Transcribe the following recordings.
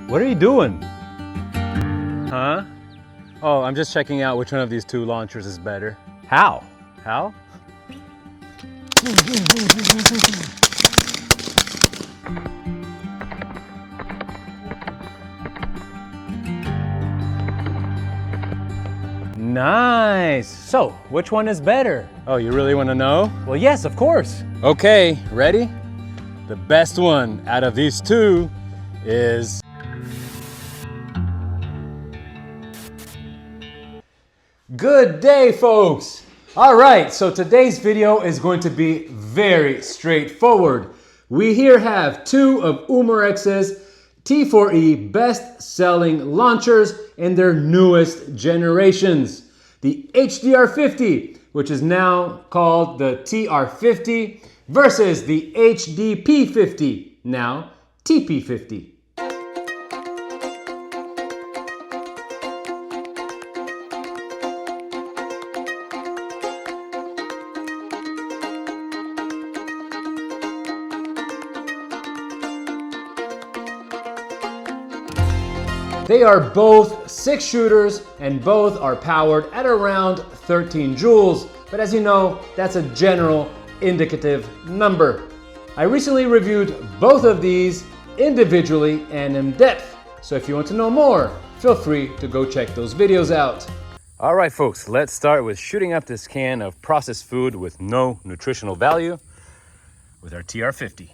What are you doing? Huh? Oh, I'm just checking out which one of these two launchers is better. How? How? Nice. So, which one is better? Oh, you really want to know? Well, yes, of course. Okay, ready? The best one out of these two is... Good day, folks. All right, so today's video is going to be very straightforward. We here have two of Umarex's T4E best-selling launchers in their newest generations. The HDR50, which is now called the TR50, versus the HDP50, now TP50. They are both 6 shooters and both are powered at around 13 joules, but as you know, that's a general indicative number. I recently reviewed both of these individually and in depth, so if you want to know more, feel free to go check those videos out. All right, folks, let's start with shooting up this can of processed food with no nutritional value with our TR50.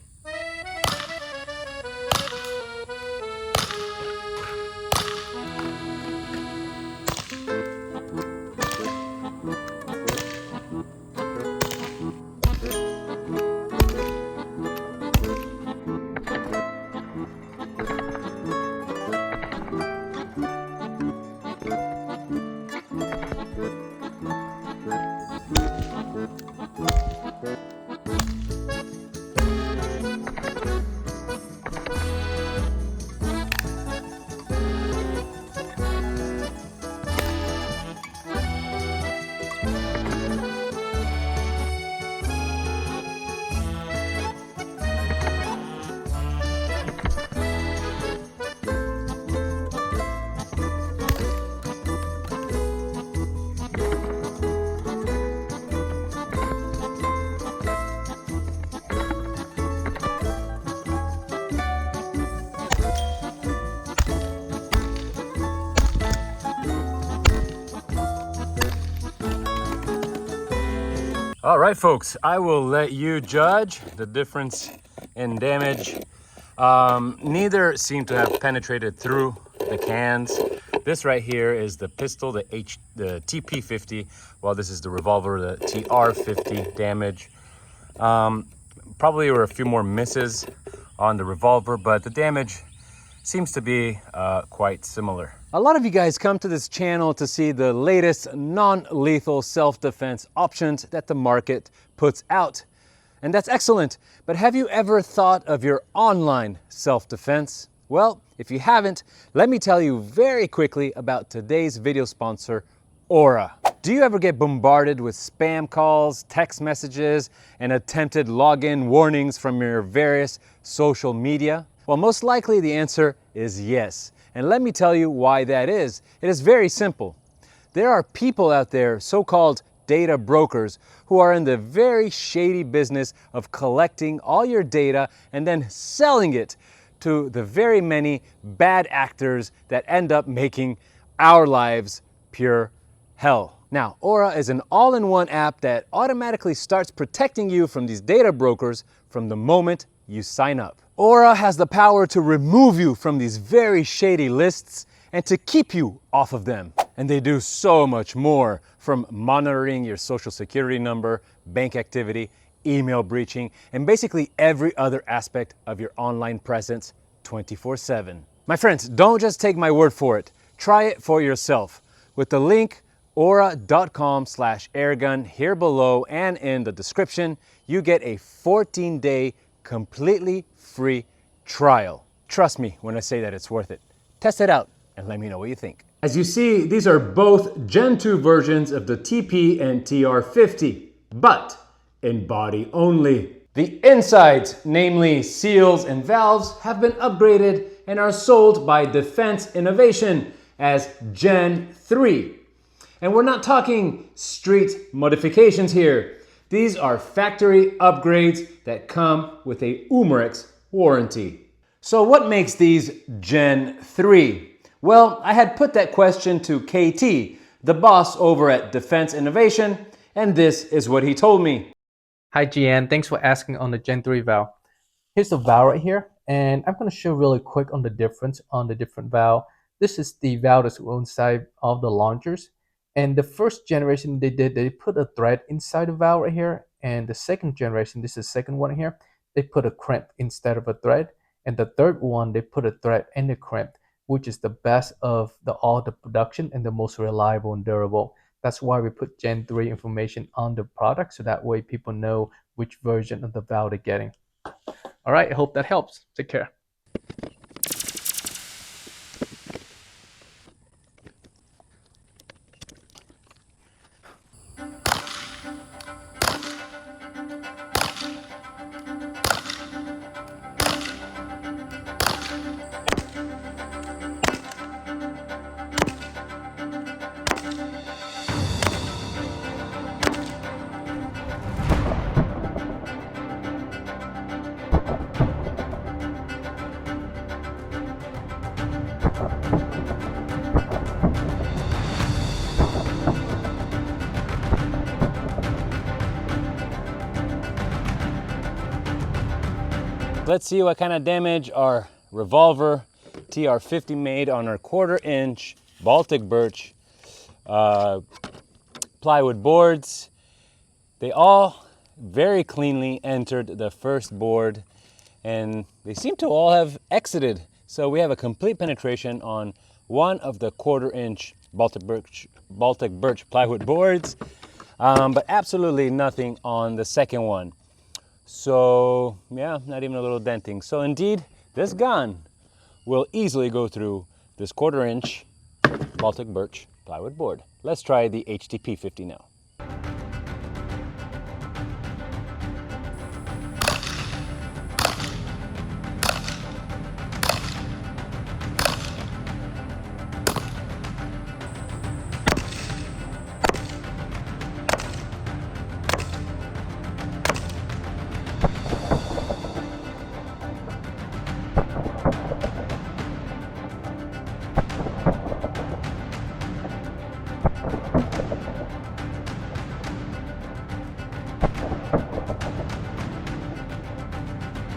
All right, folks, I will let you judge the difference in damage. Neither seem to have penetrated through the cans. This right here is the pistol, the TP50, while this is the revolver, the TR50 damage. Probably were a few more misses on the revolver, but the damage seems to be quite similar. A lot of you guys come to this channel to see the latest non-lethal self-defense options that the market puts out. And that's excellent, but have you ever thought of your online self-defense? Well, if you haven't, let me tell you very quickly about today's video sponsor, Aura. Do you ever get bombarded with spam calls, text messages, and attempted login warnings from your various social media? Well, most likely the answer is yes. And let me tell you why that is. It is very simple. There are people out there, so-called data brokers, who are in the very shady business of collecting all your data and then selling it to the very many bad actors that end up making our lives pure hell. Now, Aura is an all-in-one app that automatically starts protecting you from these data brokers from the moment you sign up. Aura has the power to remove you from these very shady lists and to keep you off of them. And they do so much more, from monitoring your social security number, bank activity, email breaching, and basically every other aspect of your online presence 24/7. My friends, don't just take my word for it. Try it for yourself. With the link aura.com/airgun here below and in the description, you get a 14-day completely free trial. Trust me when I say that it's worth it. Test it out and let me know what you think. As you see, these are both Gen 2 versions of the TP and TR50, but in body only. The insides, namely seals and valves, have been upgraded and are sold by Defense Innovation as Gen 3. And we're not talking street modifications here. These are factory upgrades that come with a Umarex warranty. So what makes these Gen 3? Well, I had put that question to KT, the boss over at Defense Innovation, and this is what he told me. Hi GN, thanks for asking on the Gen 3 valve. Here's the valve right here, and I'm going to show really quick on the difference on the different valve. This is the valve that's inside of the launchers, and the first generation they put a thread inside the valve right here, and the second generation, this is the second one here, they put a crimp instead of a thread, and the third one they put a thread and a crimp, which is the best of all the production and the most reliable and durable. That's why we put Gen 3 information on the product, so that way people know which version of the valve they're getting. All right, I hope that helps. Take care. Let's see what kind of damage our Revolver TR50 made on our 1/4-inch Baltic birch plywood boards. They all very cleanly entered the first board, and they seem to all have exited. So we have a complete penetration on one of the 1/4-inch Baltic birch plywood boards, but absolutely nothing on the second one. So yeah, not even a little denting. So indeed, this gun will easily go through this 1/4-inch Baltic birch plywood board. Let's try the TP50 now.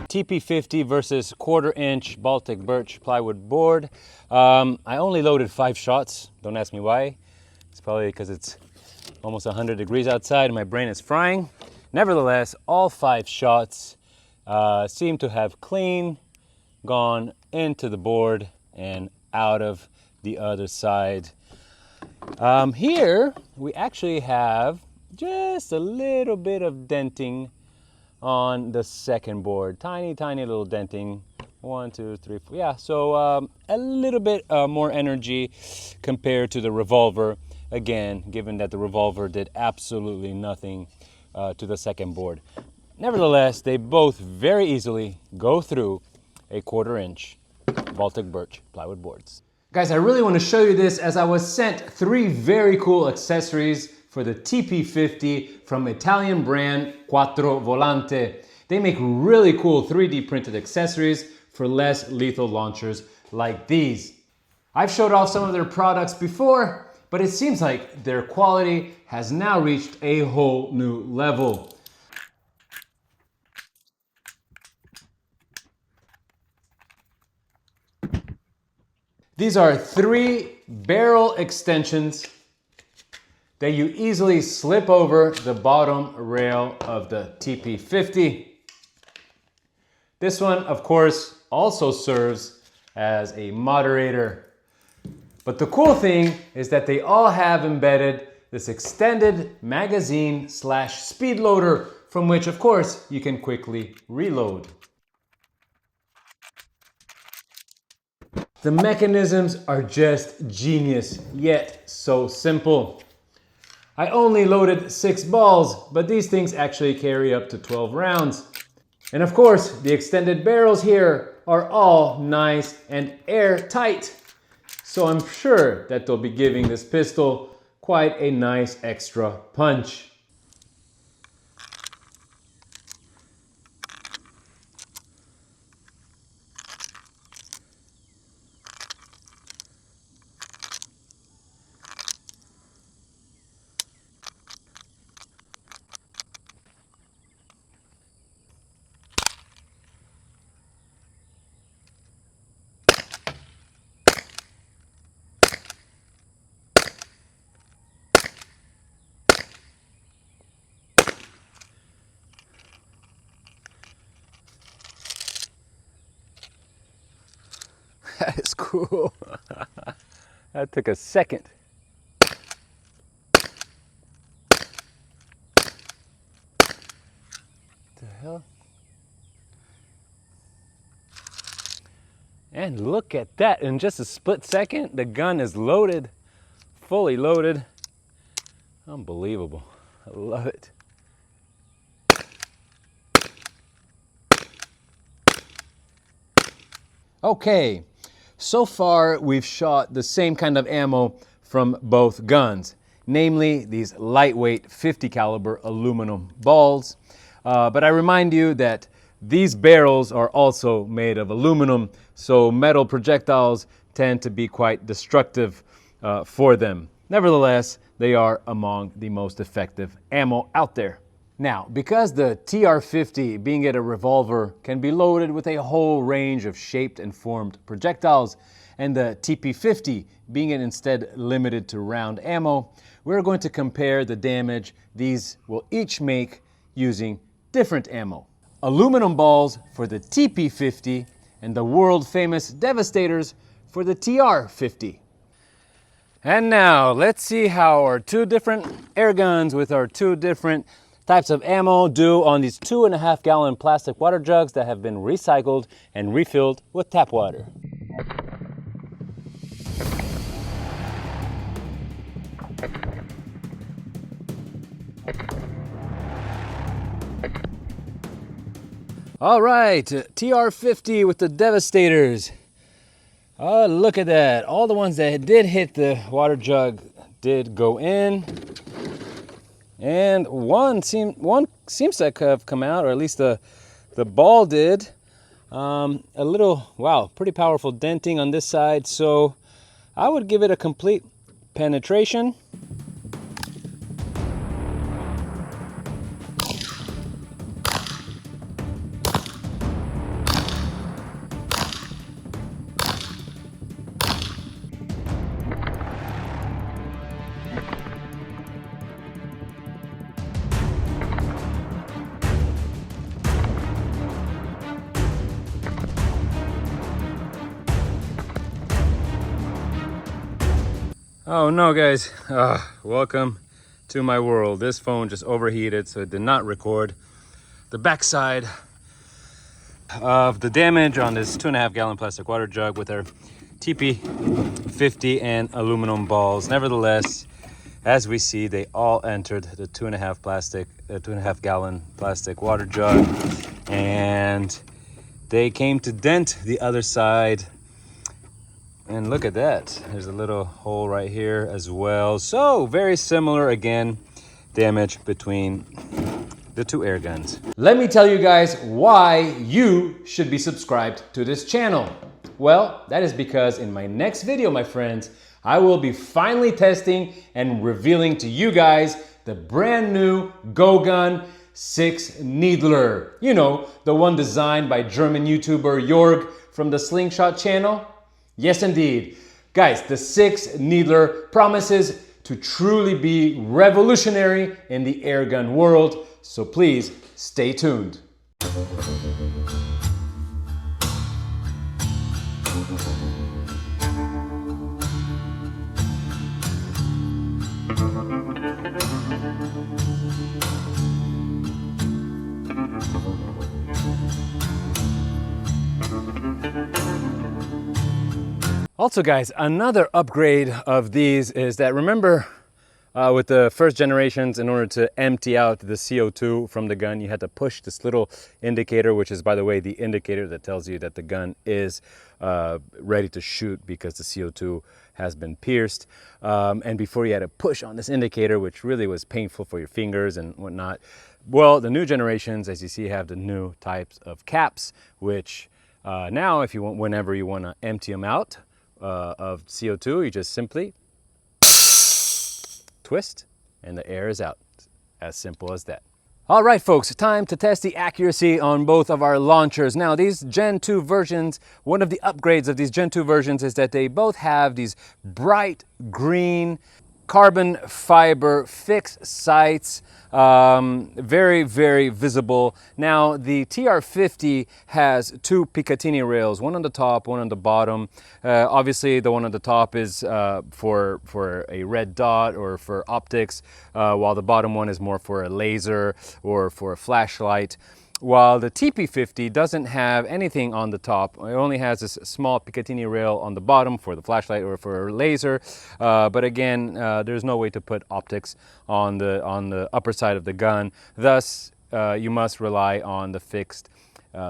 TP50 versus 1/4-inch Baltic birch plywood board. I only loaded 5 shots. Don't ask me why. It's probably because it's almost 100 degrees outside and my brain is frying. Nevertheless, all 5 shots seem to have clean gone into the board and out of the other side. Here we actually have just a little bit of denting on the second board. Tiny little denting. 1, 2, 3, 4. Yeah, so a little bit more energy compared to the Revolver. Again, given that the Revolver did absolutely nothing to the second board. Nevertheless, they both very easily go through a 1/4-inch Baltic birch plywood boards. Guys, I really want to show you this, as I was sent 3 very cool accessories for the TP50 from Italian brand QuattroVolante. They make really cool 3D printed accessories for less lethal launchers like these. I've showed off some of their products before, but it seems like their quality has now reached a whole new level. These are 3 barrel extensions that you easily slip over the bottom rail of the TP50. This one, of course, also serves as a moderator. But the cool thing is that they all have embedded this extended magazine / speed loader, from which, of course, you can quickly reload. The mechanisms are just genius, yet so simple. I only loaded 6 balls, but these things actually carry up to 12 rounds. And of course, the extended barrels here are all nice and airtight. So I'm sure that they'll be giving this pistol quite a nice extra punch. That is cool. That took a second. The hell? And look at that, in just a split second, the gun is loaded, fully loaded. Unbelievable, I love it. Okay, so far we've shot the same kind of ammo from both guns, namely these lightweight 50 caliber aluminum balls. But I remind you that these barrels are also made of aluminum, so metal projectiles tend to be quite destructive for them. Nevertheless, they are among the most effective ammo out there. Now, because the TR50, being it a revolver, can be loaded with a whole range of shaped and formed projectiles, and the TP50, being it instead limited to round ammo, we're going to compare the damage these will each make using different ammo. Aluminum balls for the TP50 and the world-famous Devastators for the TR50. And now, let's see how our two different air guns with our two different types of ammo do on these 2.5 gallon plastic water jugs that have been recycled and refilled with tap water. All right, TR50 with the Devastators. Oh, look at that. All the ones that did hit the water jug did go in. And one seems to have come out, or at least the ball did. A little, wow, pretty powerful denting on this side. So I would give it a complete penetration. Oh no, guys, welcome to my world. This phone just overheated, so it did not record the backside of the damage on this 2.5 gallon plastic water jug with our TP50 and aluminum balls. Nevertheless, as we see, they all entered the 2.5 gallon plastic water jug, and they came to dent the other side. And look at that, there's a little hole right here as well. So very similar, again, damage between the two air guns. Let me tell you guys why you should be subscribed to this channel. Well, that is because in my next video, my friends, I will be finally testing and revealing to you guys the brand new Go Gun 6 Needler. You know, the one designed by German YouTuber Jörg from the Slingshot channel. Yes, indeed. Guys, the 6 Needler promises to truly be revolutionary in the airgun world, so please stay tuned. Also guys, another upgrade of these is that, remember With the first generations, in order to empty out the CO2 from the gun, you had to push this little indicator, which is, by the way, the indicator that tells you that the gun is ready to shoot because the CO2 has been pierced. And before, you had to push on this indicator, which really was painful for your fingers and whatnot. Well, the new generations, as you see, have the new types of caps, which now, if you want, whenever you want to empty them out of CO2, you just simply twist and the air is out. As simple as that. All right, folks, time to test the accuracy on both of our launchers. Now, these Gen 2 versions, one of the upgrades of these Gen 2 versions is that they both have these bright green carbon fiber fixed sights, very, very visible. Now, the TR50 has two Picatinny rails, one on the top, one on the bottom. Obviously, the one on the top is for a red dot or for optics, while the bottom one is more for a laser or for a flashlight. While the TP50 doesn't have anything on the top. It only has this small Picatinny rail on the bottom for the flashlight or for a laser. But again, there's no way to put optics on the upper side of the gun. Thus, you must rely on the fixed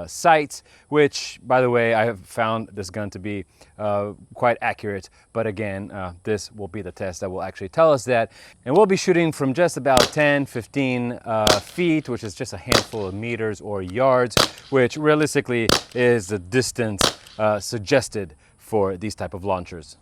sights, which, by the way, I have found this gun to be quite accurate. But again, this will be the test that will actually tell us that. And we'll be shooting from just about 10, 15 feet, which is just a handful of meters or yards, which realistically is the distance suggested for these type of launchers.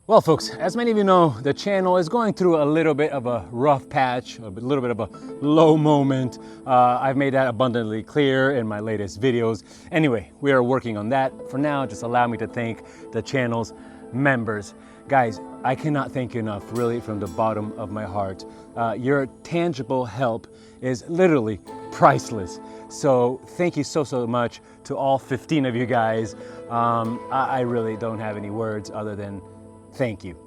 Well, folks, as many of you know, the channel is going through a little bit of a rough patch, a little bit of a low moment. I've made that abundantly clear in my latest videos. Anyway, we are working on that. For now, just allow me to thank the channel's members. Guys, I cannot thank you enough, really, from the bottom of my heart. Your tangible help is literally priceless. So thank you so much to all 15 of you guys. I really don't have any words other than thank you.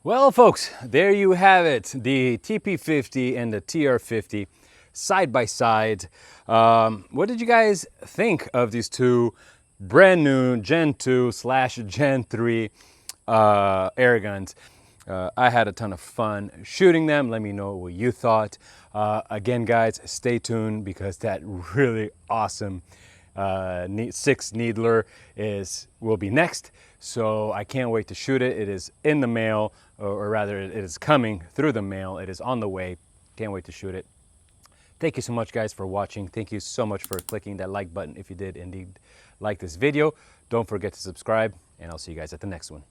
Well, folks, there you have it. The TP50 and the TR50 side by side. What did you guys think of these two brand new Gen 2/Gen 3 air guns? I had a ton of fun shooting them. Let me know what you thought. Again, guys, stay tuned because that really awesome 6 needler will be next. So I can't wait to shoot it. It is in the mail, or rather it is coming through the mail. It is on the way. Can't wait to shoot it. Thank you so much, guys, for watching. Thank you so much for clicking that like button if you did indeed like this video. Don't forget to subscribe, and I'll see you guys at the next one.